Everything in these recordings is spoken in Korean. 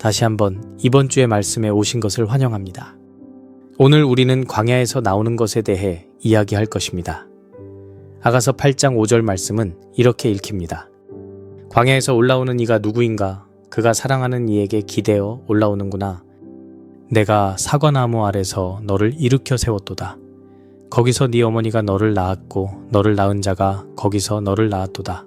다시 한번 이번 주의 말씀에 오신 것을 환영합니다. 오늘 우리는 광야에서 나오는 것에 대해 이야기할 것입니다. 아가서 8장 5절 말씀은 이렇게 읽힙니다. 광야에서 올라오는 이가 누구인가? 그가 사랑하는 이에게 기대어 올라오는구나. 내가 사과나무 아래서 너를 일으켜 세웠도다. 거기서 네 어머니가 너를 낳았고 너를 낳은 자가 거기서 너를 낳았도다.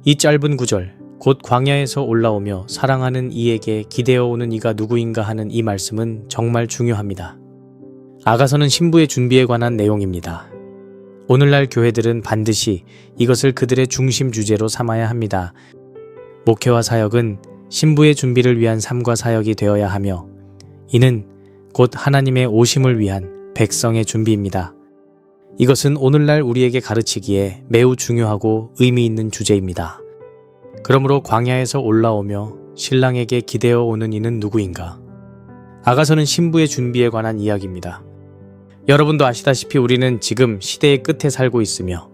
이 짧은 구절, 곧 광야에서 올라오며 사랑하는 이에게 기대어 오는 이가 누구인가 하는 이 말씀은 정말 중요합니다. 아가서는 신부의 준비에 관한 내용입니다. 오늘날 교회들은 반드시 이것을 그들의 중심 주제로 삼아야 합니다. 목회와 사역은 신부의 준비를 위한 삶과 사역이 되어야 하며 이는 곧 하나님의 오심을 위한 백성의 준비입니다. 이것은 오늘날 우리에게 가르치기에 매우 중요하고 의미 있는 주제입니다. 그러므로 광야에서 올라오며 신랑에게 기대어 오는 이는 누구인가? 아가서는 신부의 준비에 관한 이야기입니다. 여러분도 아시다시피 우리는 지금 시대의 끝에 살고 있으며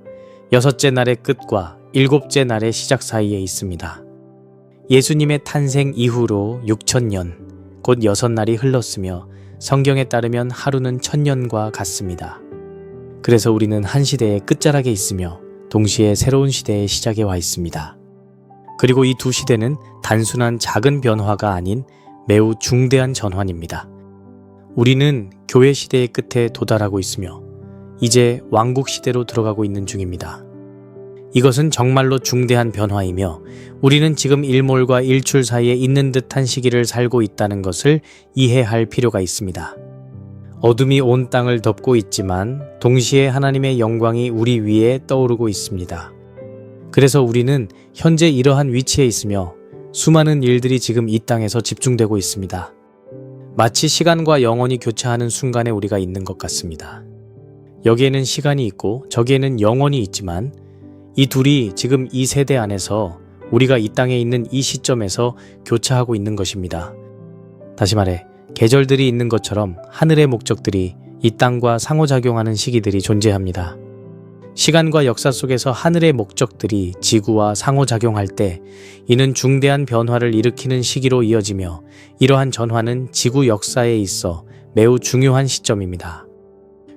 6째 날의 끝과 7째 날의 시작 사이에 있습니다. 예수님의 탄생 이후로 6,000년, 곧 6날이 흘렀으며 성경에 따르면 하루는 1,000년과 같습니다. 그래서 우리는 한 시대의 끝자락에 있으며 동시에 새로운 시대의 시작에 와 있습니다. 그리고 이 두 시대는 단순한 작은 변화가 아닌 매우 중대한 전환입니다. 우리는 교회 시대의 끝에 도달하고 있으며 이제 왕국 시대로 들어가고 있는 중입니다. 이것은 정말로 중대한 변화이며 우리는 지금 일몰과 일출 사이에 있는 듯한 시기를 살고 있다는 것을 이해할 필요가 있습니다. 어둠이 온 땅을 덮고 있지만 동시에 하나님의 영광이 우리 위에 떠오르고 있습니다. 그래서 우리는 현재 이러한 위치에 있으며 수많은 일들이 지금 이 땅에서 집중되고 있습니다. 마치 시간과 영원이 교차하는 순간에 우리가 있는 것 같습니다. 여기에는 시간이 있고 저기에는 영원이 있지만 이 둘이 지금 이 세대 안에서 우리가 이 땅에 있는 이 시점에서 교차하고 있는 것입니다. 다시 말해 계절들이 있는 것처럼 하늘의 목적들이 이 땅과 상호작용하는 시기들이 존재합니다. 시간과 역사 속에서 하늘의 목적들이 지구와 상호작용할 때 이는 중대한 변화를 일으키는 시기로 이어지며 이러한 전환은 지구 역사에 있어 매우 중요한 시점입니다.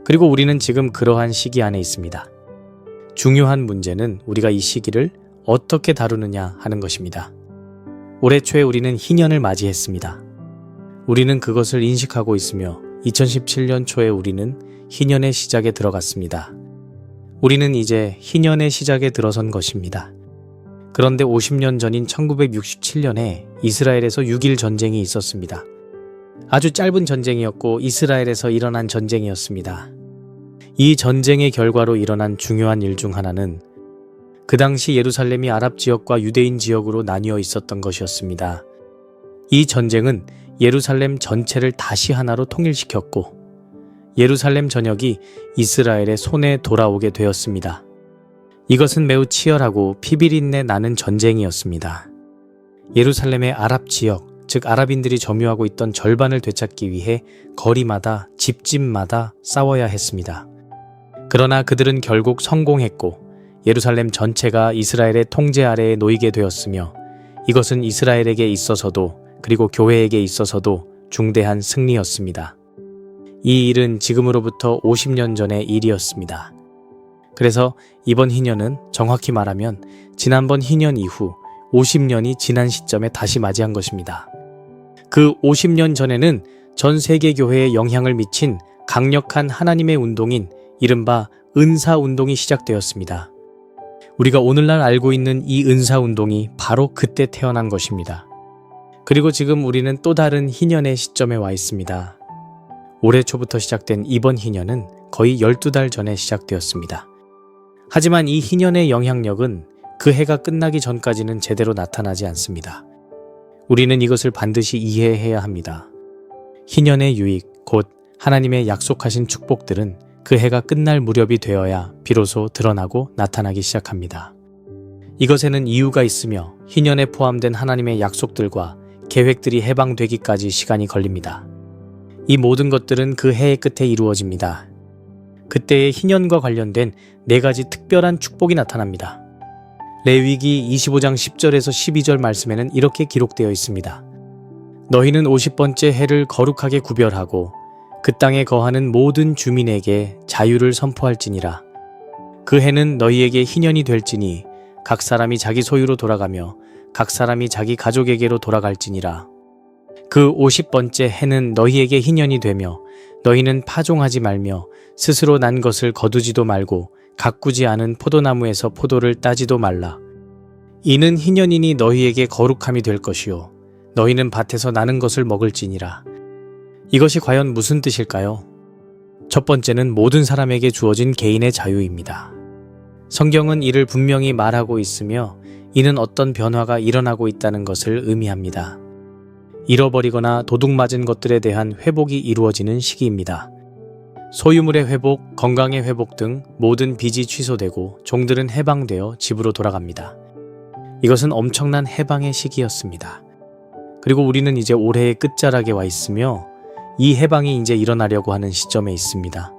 그리고 우리는 지금 그러한 시기 안에 있습니다. 중요한 문제는 우리가 이 시기를 어떻게 다루느냐 하는 것입니다. 올해 초에 우리는 희년을 맞이했습니다. 우리는 그것을 인식하고 있으며 2017년 초에 우리는 희년의 시작에 들어갔습니다. 우리는 이제 희년의 시작에 들어선 것입니다. 그런데 50년 전인 1967년에 이스라엘에서 6.1 전쟁이 있었습니다. 아주 짧은 전쟁이었고 이스라엘에서 일어난 전쟁이었습니다. 이 전쟁의 결과로 일어난 중요한 일 중 하나는 그 당시 예루살렘이 아랍 지역과 유대인 지역으로 나뉘어 있었던 것이었습니다. 이 전쟁은 예루살렘 전체를 다시 하나로 통일시켰고 예루살렘 전역이 이스라엘의 손에 돌아오게 되었습니다. 이것은 매우 치열하고 피비린내 나는 전쟁이었습니다. 예루살렘의 아랍 지역, 즉 아랍인들이 점유하고 있던 절반을 되찾기 위해 거리마다 집집마다 싸워야 했습니다. 그러나 그들은 결국 성공했고 예루살렘 전체가 이스라엘의 통제 아래에 놓이게 되었으며 이것은 이스라엘에게 있어서도 그리고 교회에게 있어서도 중대한 승리였습니다. 이 일은 지금으로부터 50년 전의 일이었습니다. 그래서 이번 희년은 정확히 말하면 지난번 희년 이후 50년이 지난 시점에 다시 맞이한 것입니다. 그 50년 전에는 전 세계 교회에 영향을 미친 강력한 하나님의 운동인 이른바 은사운동이 시작되었습니다. 우리가 오늘날 알고 있는 이 은사운동이 바로 그때 태어난 것입니다. 그리고 지금 우리는 또 다른 희년의 시점에 와 있습니다. 올해 초부터 시작된 이번 희년은 거의 12달 전에 시작되었습니다. 하지만 이 희년의 영향력은 그 해가 끝나기 전까지는 제대로 나타나지 않습니다. 우리는 이것을 반드시 이해해야 합니다. 희년의 유익, 곧 하나님의 약속하신 축복들은 그 해가 끝날 무렵이 되어야 비로소 드러나고 나타나기 시작합니다. 이것에는 이유가 있으며 희년에 포함된 하나님의 약속들과 계획들이 해방되기까지 시간이 걸립니다. 이 모든 것들은 그 해의 끝에 이루어집니다. 그때의 희년과 관련된 4가지 특별한 축복이 나타납니다. 레위기 25장 10절에서 12절 말씀에는 이렇게 기록되어 있습니다. 너희는 50번째 해를 거룩하게 구별하고 그 땅에 거하는 모든 주민에게 자유를 선포할지니라. 그 해는 너희에게 희년이 될지니 각 사람이 자기 소유로 돌아가며 각 사람이 자기 가족에게로 돌아갈지니라. 그 50번째 해는 너희에게 희년이 되며 너희는 파종하지 말며 스스로 난 것을 거두지도 말고 가꾸지 않은 포도나무에서 포도를 따지도 말라. 이는 희년이니 너희에게 거룩함이 될 것이요 너희는 밭에서 나는 것을 먹을지니라. 이것이 과연 무슨 뜻일까요? 첫 번째는 모든 사람에게 주어진 개인의 자유입니다. 성경은 이를 분명히 말하고 있으며 이는 어떤 변화가 일어나고 있다는 것을 의미합니다. 잃어버리거나 도둑맞은 것들에 대한 회복이 이루어지는 시기입니다. 소유물의 회복, 건강의 회복 등 모든 빚이 취소되고 종들은 해방되어 집으로 돌아갑니다. 이것은 엄청난 해방의 시기였습니다. 그리고 우리는 이제 올해의 끝자락에 와 있으며 이 해방이 이제 일어나려고 하는 시점에 있습니다.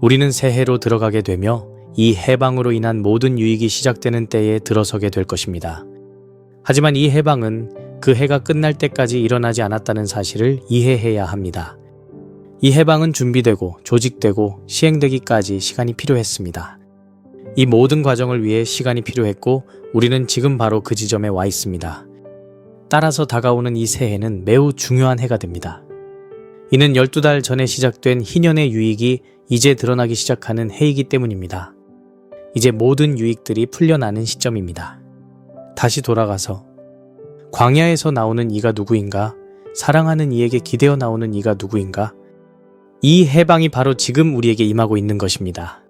우리는 새해로 들어가게 되며 이 해방으로 인한 모든 유익이 시작되는 때에 들어서게 될 것입니다. 하지만 이 해방은 그 해가 끝날 때까지 일어나지 않았다는 사실을 이해해야 합니다. 이 해방은 준비되고 조직되고 시행되기까지 시간이 필요했습니다. 이 모든 과정을 위해 시간이 필요했고 우리는 지금 바로 그 지점에 와 있습니다. 따라서 다가오는 이 새해는 매우 중요한 해가 됩니다. 이는 12달 전에 시작된 희년의 유익이 이제 드러나기 시작하는 해이기 때문입니다. 이제 모든 유익들이 풀려나는 시점입니다. 다시 돌아가서 광야에서 나오는 이가 누구인가? 사랑하는 이에게 기대어 나오는 이가 누구인가? 이 해방이 바로 지금 우리에게 임하고 있는 것입니다.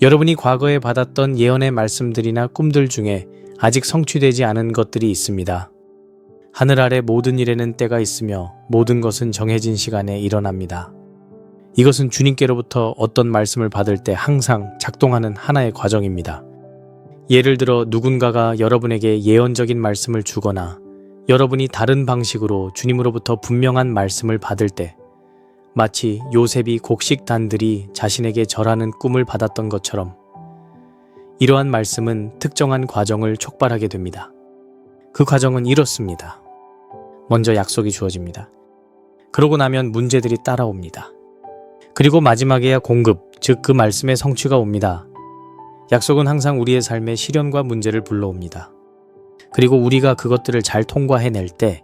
여러분이 과거에 받았던 예언의 말씀들이나 꿈들 중에 아직 성취되지 않은 것들이 있습니다. 하늘 아래 모든 일에는 때가 있으며 모든 것은 정해진 시간에 일어납니다. 이것은 주님께로부터 어떤 말씀을 받을 때 항상 작동하는 하나의 과정입니다. 예를 들어 누군가가 여러분에게 예언적인 말씀을 주거나 여러분이 다른 방식으로 주님으로부터 분명한 말씀을 받을 때 마치 요셉이 곡식 단들이 자신에게 절하는 꿈을 받았던 것처럼 이러한 말씀은 특정한 과정을 촉발하게 됩니다. 그 과정은 이렇습니다. 먼저 약속이 주어집니다. 그러고 나면 문제들이 따라옵니다. 그리고 마지막에야 공급, 즉 그 말씀의 성취가 옵니다. 약속은 항상 우리의 삶에 시련과 문제를 불러옵니다. 그리고 우리가 그것들을 잘 통과해낼 때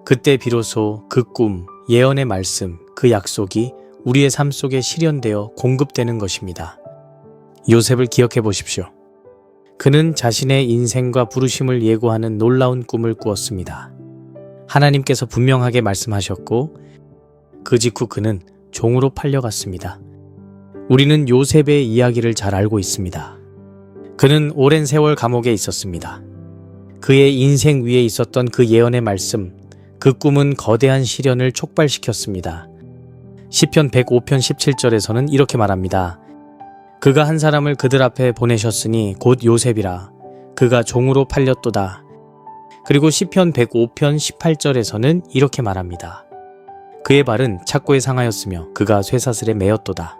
그때 비로소 그 꿈, 예언의 말씀, 그 약속이 우리의 삶 속에 실현되어 공급되는 것입니다. 요셉을 기억해 보십시오. 그는 자신의 인생과 부르심을 예고하는 놀라운 꿈을 꾸었습니다. 하나님께서 분명하게 말씀하셨고 그 직후 그는 종으로 팔려갔습니다. 우리는 요셉의 이야기를 잘 알고 있습니다. 그는 오랜 세월 감옥에 있었습니다. 그의 인생 위에 있었던 그 예언의 말씀, 그 꿈은 거대한 시련을 촉발시켰습니다. 시편 105편 17절에서는 이렇게 말합니다. 그가 한 사람을 그들 앞에 보내셨으니 곧 요셉이라. 그가 종으로 팔렸도다. 그리고 시편 105편 18절에서는 이렇게 말합니다. 그의 발은 착고에 상하였으며 그가 쇠사슬에 매였도다.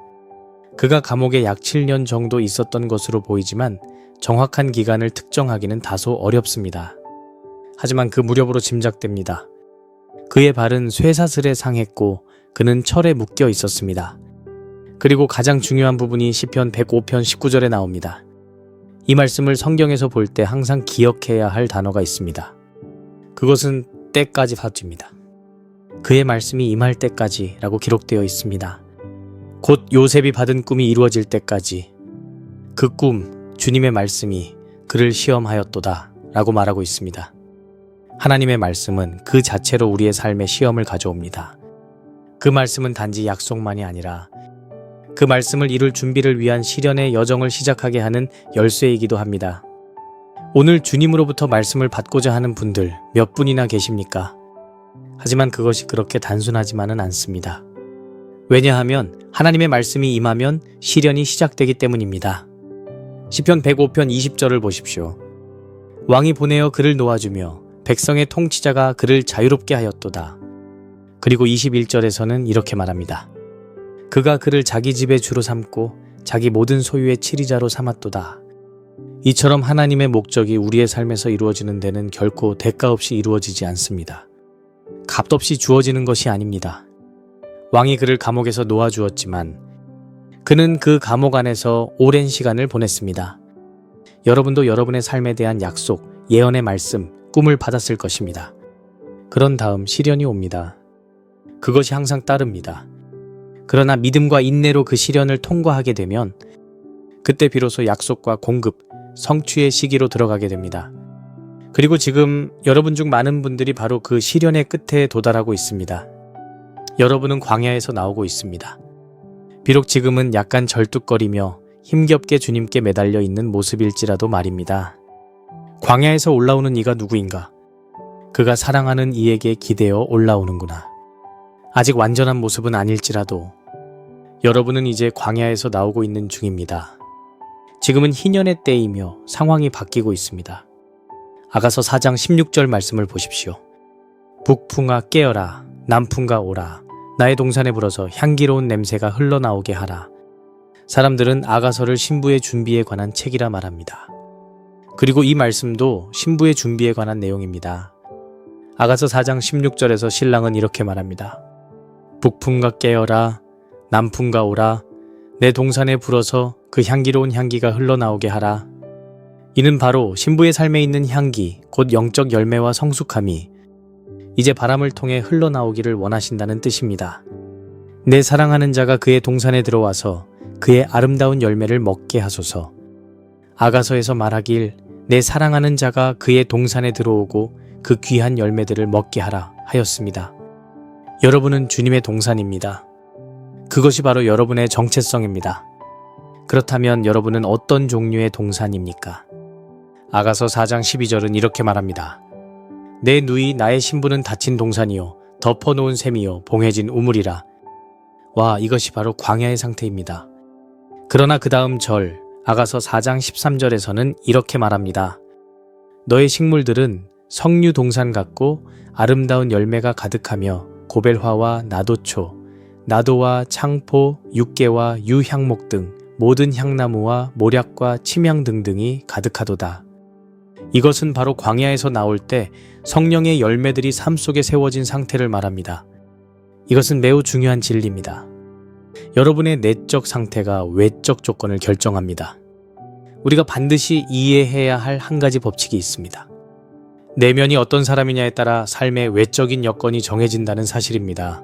그가 감옥에 약 7년 정도 있었던 것으로 보이지만 정확한 기간을 특정하기는 다소 어렵습니다. 하지만 그 무렵으로 짐작됩니다. 그의 발은 쇠사슬에 상했고 그는 철에 묶여 있었습니다. 그리고 가장 중요한 부분이 시편 105편 19절에 나옵니다. 이 말씀을 성경에서 볼 때 항상 기억해야 할 단어가 있습니다. 그것은 때까지 사지입니다. 그의 말씀이 임할 때까지 라고 기록되어 있습니다. 곧 요셉이 받은 꿈이 이루어질 때까지 그 꿈, 주님의 말씀이 그를 시험하였도다 라고 말하고 있습니다. 하나님의 말씀은 그 자체로 우리의 삶에 시험을 가져옵니다. 그 말씀은 단지 약속만이 아니라 그 말씀을 이룰 준비를 위한 시련의 여정을 시작하게 하는 열쇠이기도 합니다. 오늘 주님으로부터 말씀을 받고자 하는 분들 몇 분이나 계십니까? 하지만 그것이 그렇게 단순하지만은 않습니다. 왜냐하면 하나님의 말씀이 임하면 시련이 시작되기 때문입니다. 시편 105편 20절을 보십시오. 왕이 보내어 그를 놓아주며 백성의 통치자가 그를 자유롭게 하였도다. 그리고 21절에서는 이렇게 말합니다. 그가 그를 자기 집의 주로 삼고 자기 모든 소유의 치리자로 삼았도다. 이처럼 하나님의 목적이 우리의 삶에서 이루어지는 데는 결코 대가 없이 이루어지지 않습니다. 값없이 주어지는 것이 아닙니다. 왕이 그를 감옥에서 놓아주었지만 그는 그 감옥 안에서 오랜 시간을 보냈습니다. 여러분도 여러분의 삶에 대한 약속, 예언의 말씀, 꿈을 받았을 것입니다. 그런 다음 시련이 옵니다. 그것이 항상 따릅니다. 그러나 믿음과 인내로 그 시련을 통과하게 되면 그때 비로소 약속과 공급, 성취의 시기로 들어가게 됩니다. 그리고 지금 여러분 중 많은 분들이 바로 그 시련의 끝에 도달하고 있습니다. 여러분은 광야에서 나오고 있습니다. 비록 지금은 약간 절뚝거리며 힘겹게 주님께 매달려 있는 모습일지라도 말입니다. 광야에서 올라오는 이가 누구인가? 그가 사랑하는 이에게 기대어 올라오는구나. 아직 완전한 모습은 아닐지라도 여러분은 이제 광야에서 나오고 있는 중입니다. 지금은 희년의 때이며 상황이 바뀌고 있습니다. 아가서 4장 16절 말씀을 보십시오. 북풍아 깨어라, 남풍가 오라. 나의 동산에 불어서 향기로운 냄새가 흘러나오게 하라. 사람들은 아가서를 신부의 준비에 관한 책이라 말합니다. 그리고 이 말씀도 신부의 준비에 관한 내용입니다. 아가서 4장 16절에서 신랑은 이렇게 말합니다. 북풍가 깨어라, 남풍가 오라. 내 동산에 불어서 그 향기로운 향기가 흘러나오게 하라. 이는 바로 신부의 삶에 있는 향기, 곧 영적 열매와 성숙함이 이제 바람을 통해 흘러나오기를 원하신다는 뜻입니다. 내 사랑하는 자가 그의 동산에 들어와서 그의 아름다운 열매를 먹게 하소서. 아가서에서 말하길 내 사랑하는 자가 그의 동산에 들어오고 그 귀한 열매들을 먹게 하라 하였습니다. 여러분은 주님의 동산입니다. 그것이 바로 여러분의 정체성입니다. 그렇다면 여러분은 어떤 종류의 동산입니까? 아가서 4장 12절은 이렇게 말합니다. 내 누이 나의 신부는 닫힌 동산이요 덮어놓은 샘이요 봉해진 우물이라. 와, 이것이 바로 광야의 상태입니다. 그러나 그 다음 절 아가서 4장 13절에서는 이렇게 말합니다. 너의 식물들은 석류 동산 같고 아름다운 열매가 가득하며 고벨화와 나도초, 나도와 창포, 육개와 유향목 등 모든 향나무와 모략과 침향 등등이 가득하도다. 이것은 바로 광야에서 나올 때 성령의 열매들이 삶 속에 세워진 상태를 말합니다. 이것은 매우 중요한 진리입니다. 여러분의 내적 상태가 외적 조건을 결정합니다. 우리가 반드시 이해해야 할 한 가지 법칙이 있습니다. 내면이 어떤 사람이냐에 따라 삶의 외적인 여건이 정해진다는 사실입니다.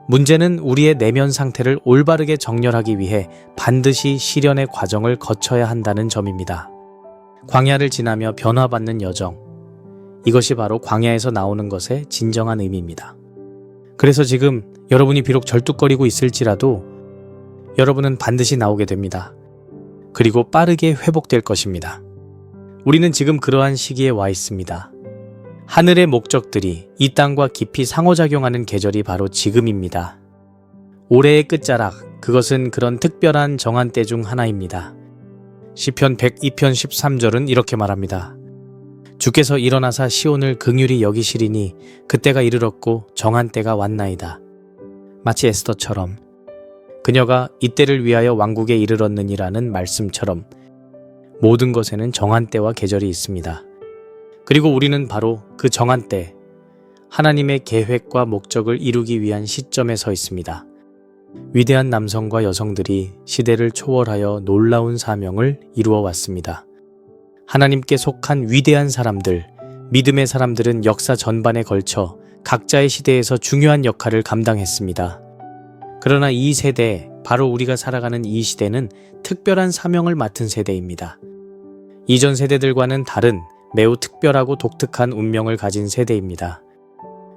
문제는 우리의 내면 상태를 올바르게 정렬하기 위해 반드시 시련의 과정을 거쳐야 한다는 점입니다. 광야를 지나며 변화받는 여정. 이것이 바로 광야에서 나오는 것의 진정한 의미입니다. 그래서 지금 여러분이 비록 절뚝거리고 있을지라도 여러분은 반드시 나오게 됩니다. 그리고 빠르게 회복될 것입니다. 우리는 지금 그러한 시기에 와 있습니다. 하늘의 목적들이 이 땅과 깊이 상호작용하는 계절이 바로 지금입니다. 올해의 끝자락, 그것은 그런 특별한 정한 때 중 하나입니다. 시편 102편 13절은 이렇게 말합니다. 주께서 일어나사 시온을 긍휼히 여기시리니 그때가 이르렀고 정한 때가 왔나이다. 마치 에스더처럼 그녀가 이때를 위하여 왕국에 이르렀느니라는 말씀처럼 모든 것에는 정한 때와 계절이 있습니다. 그리고 우리는 바로 그 정한 때, 하나님의 계획과 목적을 이루기 위한 시점에 서 있습니다. 위대한 남성과 여성들이 시대를 초월하여 놀라운 사명을 이루어 왔습니다. 하나님께 속한 위대한 사람들, 믿음의 사람들은 역사 전반에 걸쳐 각자의 시대에서 중요한 역할을 감당했습니다. 그러나 이 세대, 바로 우리가 살아가는 이 시대는 특별한 사명을 맡은 세대입니다. 이전 세대들과는 다른 매우 특별하고 독특한 운명을 가진 세대입니다.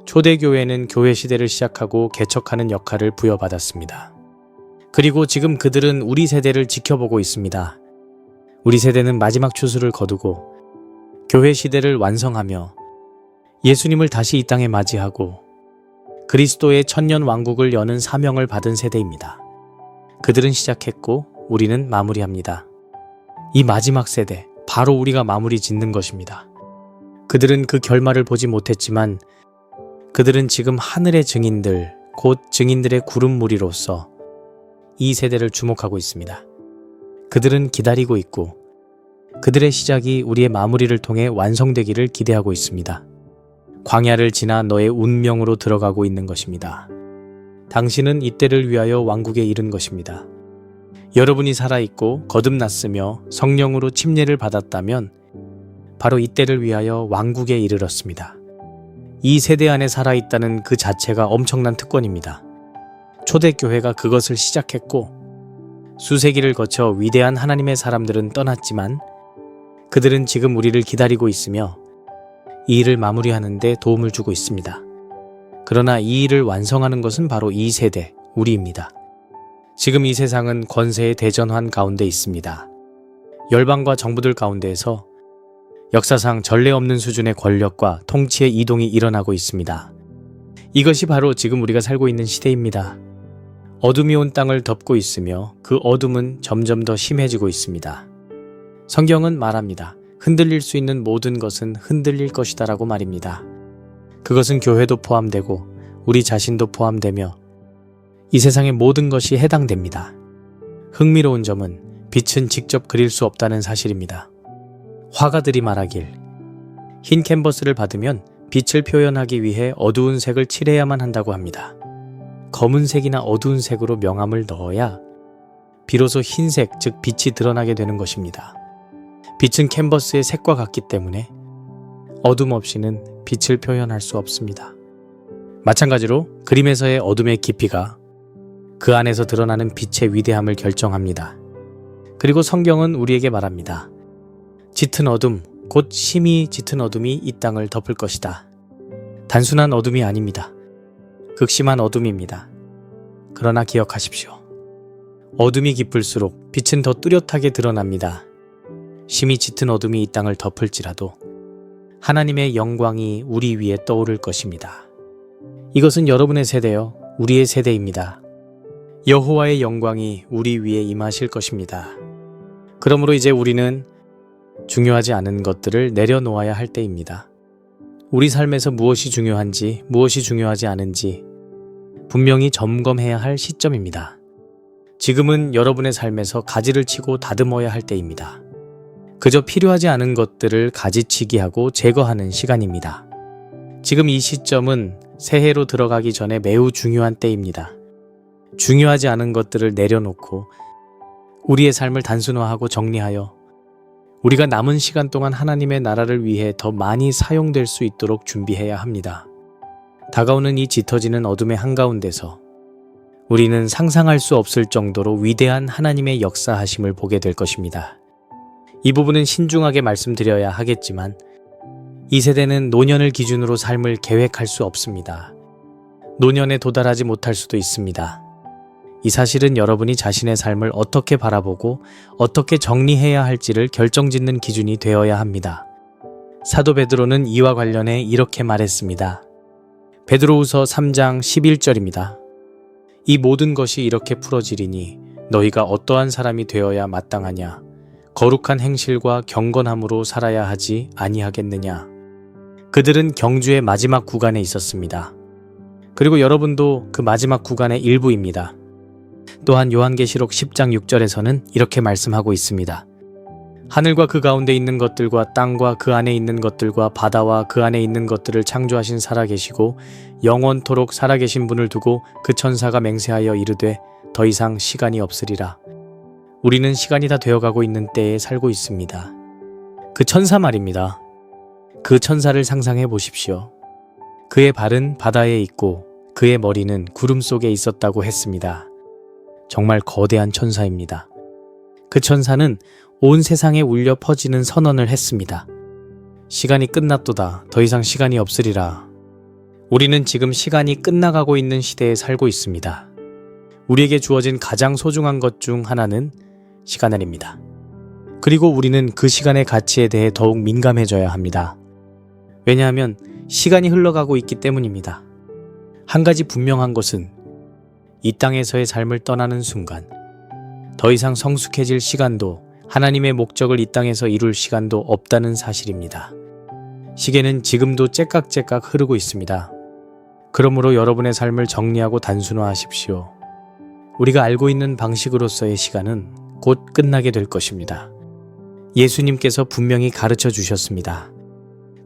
초대교회는 교회 시대를 시작하고 개척하는 역할을 부여받았습니다. 그리고 지금 그들은 우리 세대를 지켜보고 있습니다. 우리 세대는 마지막 추수를 거두고 교회 시대를 완성하며 예수님을 다시 이 땅에 맞이하고 그리스도의 천년 왕국을 여는 사명을 받은 세대입니다. 그들은 시작했고 우리는 마무리합니다. 이 마지막 세대, 바로 우리가 마무리 짓는 것입니다. 그들은 그 결말을 보지 못했지만 그들은 지금 하늘의 증인들, 곧 증인들의 구름무리로서 이 세대를 주목하고 있습니다. 그들은 기다리고 있고 그들의 시작이 우리의 마무리를 통해 완성되기를 기대하고 있습니다. 광야를 지나 너의 운명으로 들어가고 있는 것입니다. 당신은 이때를 위하여 왕국에 이른 것입니다. 여러분이 살아있고 거듭났으며 성령으로 침례를 받았다면 바로 이때를 위하여 왕국에 이르렀습니다. 이 세대 안에 살아있다는 그 자체가 엄청난 특권입니다. 초대교회가 그것을 시작했고 수세기를 거쳐 위대한 하나님의 사람들은 떠났지만 그들은 지금 우리를 기다리고 있으며 이 일을 마무리하는 데 도움을 주고 있습니다. 그러나 이 일을 완성하는 것은 바로 이 세대, 우리입니다. 지금 이 세상은 권세의 대전환 가운데 있습니다. 열방과 정부들 가운데에서 역사상 전례 없는 수준의 권력과 통치의 이동이 일어나고 있습니다. 이것이 바로 지금 우리가 살고 있는 시대입니다. 어둠이 온 땅을 덮고 있으며 그 어둠은 점점 더 심해지고 있습니다. 성경은 말합니다. 흔들릴 수 있는 모든 것은 흔들릴 것이다 라고 말입니다. 그것은 교회도 포함되고 우리 자신도 포함되며 이 세상의 모든 것이 해당됩니다. 흥미로운 점은 빛은 직접 그릴 수 없다는 사실입니다. 화가들이 말하길 흰 캔버스를 받으면 빛을 표현하기 위해 어두운 색을 칠해야만 한다고 합니다. 검은색이나 어두운 색으로 명암을 넣어야 비로소 흰색, 즉 빛이 드러나게 되는 것입니다. 빛은 캔버스의 색과 같기 때문에 어둠 없이는 빛을 표현할 수 없습니다. 마찬가지로 그림에서의 어둠의 깊이가 그 안에서 드러나는 빛의 위대함을 결정합니다. 그리고 성경은 우리에게 말합니다. 짙은 어둠, 곧 심히 짙은 어둠이 이 땅을 덮을 것이다. 단순한 어둠이 아닙니다. 극심한 어둠입니다. 그러나 기억하십시오. 어둠이 깊을수록 빛은 더 뚜렷하게 드러납니다. 심히 짙은 어둠이 이 땅을 덮을지라도 하나님의 영광이 우리 위에 떠오를 것입니다. 이것은 여러분의 세대요, 우리의 세대입니다. 여호와의 영광이 우리 위에 임하실 것입니다. 그러므로 이제 우리는 중요하지 않은 것들을 내려놓아야 할 때입니다. 우리 삶에서 무엇이 중요한지, 무엇이 중요하지 않은지 분명히 점검해야 할 시점입니다. 지금은 여러분의 삶에서 가지를 치고 다듬어야 할 때입니다. 그저 필요하지 않은 것들을 가지치기 하고 제거하는 시간입니다. 지금 이 시점은 새해로 들어가기 전에 매우 중요한 때입니다. 중요하지 않은 것들을 내려놓고 우리의 삶을 단순화하고 정리하여 우리가 남은 시간 동안 하나님의 나라를 위해 더 많이 사용될 수 있도록 준비해야 합니다. 다가오는 이 짙어지는 어둠의 한가운데서 우리는 상상할 수 없을 정도로 위대한 하나님의 역사하심을 보게 될 것입니다. 이 부분은 신중하게 말씀드려야 하겠지만 이 세대는 노년을 기준으로 삶을 계획할 수 없습니다. 노년에 도달하지 못할 수도 있습니다. 이 사실은 여러분이 자신의 삶을 어떻게 바라보고 어떻게 정리해야 할지를 결정짓는 기준이 되어야 합니다. 사도 베드로는 이와 관련해 이렇게 말했습니다. 베드로후서 3장 11절입니다. 이 모든 것이 이렇게 풀어지리니 너희가 어떠한 사람이 되어야 마땅하냐? 거룩한 행실과 경건함으로 살아야 하지 아니하겠느냐? 그들은 경주의 마지막 구간에 있었습니다. 그리고 여러분도 그 마지막 구간의 일부입니다. 또한 요한계시록 10장 6절에서는 이렇게 말씀하고 있습니다. 하늘과 그 가운데 있는 것들과 땅과 그 안에 있는 것들과 바다와 그 안에 있는 것들을 창조하신 살아계시고 영원토록 살아계신 분을 두고 그 천사가 맹세하여 이르되 더 이상 시간이 없으리라. 우리는 시간이 다 되어가고 있는 때에 살고 있습니다. 그 천사 말입니다. 그 천사를 상상해 보십시오. 그의 발은 바다에 있고 그의 머리는 구름 속에 있었다고 했습니다. 정말 거대한 천사입니다. 그 천사는 온 세상에 울려 퍼지는 선언을 했습니다. 시간이 끝났도다. 더 이상 시간이 없으리라. 우리는 지금 시간이 끝나가고 있는 시대에 살고 있습니다. 우리에게 주어진 가장 소중한 것 중 하나는 시간을입니다. 그리고 우리는 그 시간의 가치에 대해 더욱 민감해져야 합니다. 왜냐하면 시간이 흘러가고 있기 때문입니다. 한 가지 분명한 것은 이 땅에서의 삶을 떠나는 순간 더 이상 성숙해질 시간도 하나님의 목적을 이 땅에서 이룰 시간도 없다는 사실입니다. 시계는 지금도 째깍째깍 흐르고 있습니다. 그러므로 여러분의 삶을 정리하고 단순화하십시오. 우리가 알고 있는 방식으로서의 시간은 곧 끝나게 될 것입니다. 예수님께서 분명히 가르쳐 주셨습니다.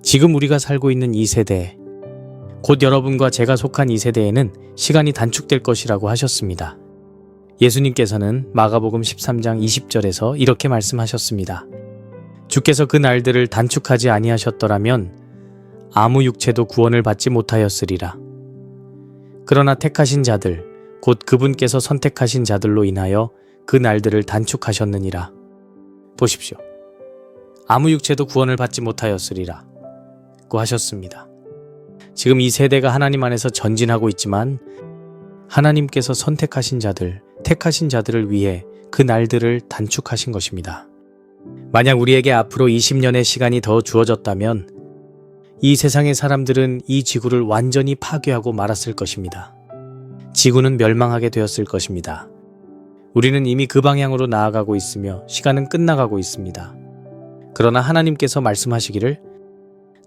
지금 우리가 살고 있는 이 세대, 곧 여러분과 제가 속한 이 세대에는 시간이 단축될 것이라고 하셨습니다. 예수님께서는 마가복음 13장 20절에서 이렇게 말씀하셨습니다. 주께서 그 날들을 단축하지 아니하셨더라면 아무 육체도 구원을 받지 못하였으리라. 그러나 택하신 자들, 곧 그분께서 선택하신 자들로 인하여 그 날들을 단축하셨느니라. 보십시오. 아무 육체도 구원을 받지 못하였으리라 고 하셨습니다. 지금 이 세대가 하나님 안에서 전진하고 있지만 하나님께서 선택하신 자들, 택하신 자들을 위해 그 날들을 단축하신 것입니다. 만약 우리에게 앞으로 20년의 시간이 더 주어졌다면 이 세상의 사람들은 이 지구를 완전히 파괴하고 말았을 것입니다. 지구는 멸망하게 되었을 것입니다. 우리는 이미 그 방향으로 나아가고 있으며 시간은 끝나가고 있습니다. 그러나 하나님께서 말씀하시기를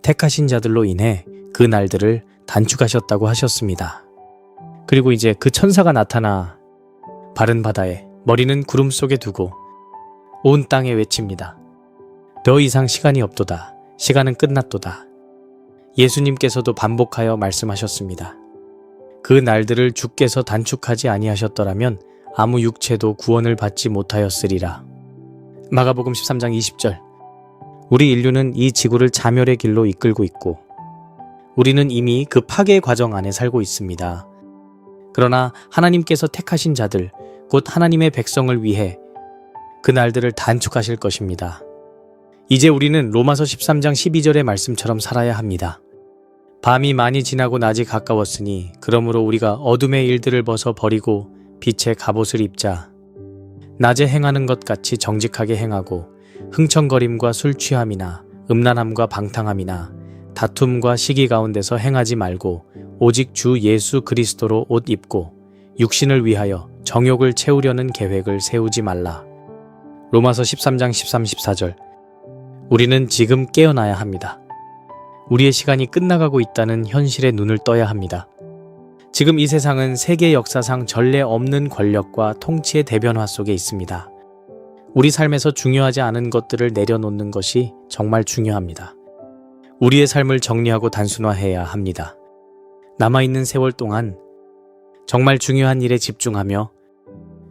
택하신 자들로 인해 그 날들을 단축하셨다고 하셨습니다. 그리고 이제 그 천사가 나타나 바른 바다에 머리는 구름 속에 두고 온 땅에 외칩니다. 더 이상 시간이 없도다. 시간은 끝났도다. 예수님께서도 반복하여 말씀하셨습니다. 그 날들을 주께서 단축하지 아니하셨더라면 아무 육체도 구원을 받지 못하였으리라. 마가복음 13장 20절. 우리 인류는 이 지구를 자멸의 길로 이끌고 있고 우리는 이미 그 파괴 과정 안에 살고 있습니다. 그러나 하나님께서 택하신 자들, 곧 하나님의 백성을 위해 그 날들을 단축하실 것입니다. 이제 우리는 로마서 13장 12절의 말씀처럼 살아야 합니다. 밤이 많이 지나고 낮이 가까웠으니 그러므로 우리가 어둠의 일들을 벗어 버리고 빛의 갑옷을 입자. 낮에 행하는 것 같이 정직하게 행하고 흥청거림과 술 취함이나 음란함과 방탕함이나 다툼과 시기 가운데서 행하지 말고 오직 주 예수 그리스도로 옷 입고 육신을 위하여 정욕을 채우려는 계획을 세우지 말라. 로마서 13장 13, 14절. 우리는 지금 깨어나야 합니다. 우리의 시간이 끝나가고 있다는 현실에 눈을 떠야 합니다. 지금 이 세상은 세계 역사상 전례 없는 권력과 통치의 대변화 속에 있습니다. 우리 삶에서 중요하지 않은 것들을 내려놓는 것이 정말 중요합니다. 우리의 삶을 정리하고 단순화해야 합니다. 남아있는 세월 동안 정말 중요한 일에 집중하며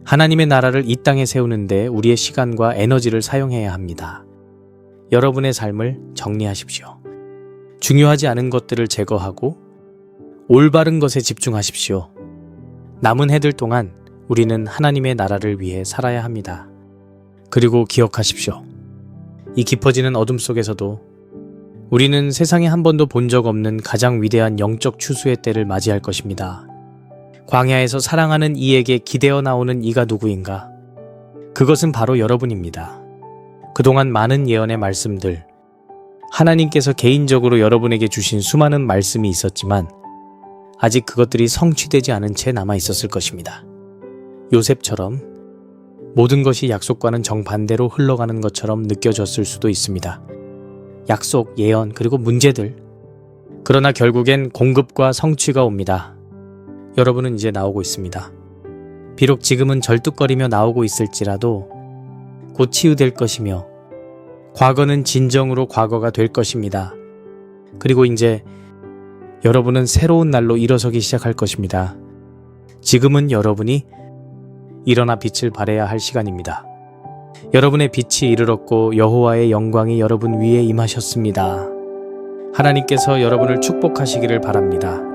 하나님의 나라를 이 땅에 세우는데 우리의 시간과 에너지를 사용해야 합니다. 여러분의 삶을 정리하십시오. 중요하지 않은 것들을 제거하고 올바른 것에 집중하십시오. 남은 해들 동안 우리는 하나님의 나라를 위해 살아야 합니다. 그리고 기억하십시오. 이 깊어지는 어둠 속에서도 우리는 세상에 한 번도 본 적 없는 가장 위대한 영적 추수의 때를 맞이할 것입니다. 광야에서 사랑하는 이에게 기대어 나오는 이가 누구인가? 그것은 바로 여러분입니다. 그동안 많은 예언의 말씀들, 하나님께서 개인적으로 여러분에게 주신 수많은 말씀이 있었지만 아직 그것들이 성취되지 않은 채 남아 있었을 것입니다. 요셉처럼 모든 것이 약속과는 정반대로 흘러가는 것처럼 느껴졌을 수도 있습니다. 약속, 예언, 그리고 문제들. 그러나 결국엔 공급과 성취가 옵니다. 여러분은 이제 나오고 있습니다. 비록 지금은 절뚝거리며 나오고 있을지라도 곧 치유될 것이며 과거는 진정으로 과거가 될 것입니다. 그리고 이제 여러분은 새로운 날로 일어서기 시작할 것입니다. 지금은 여러분이 일어나 빛을 발해야 할 시간입니다. 여러분의 빛이 이르렀고 여호와의 영광이 여러분 위에 임하셨습니다. 하나님께서 여러분을 축복하시기를 바랍니다.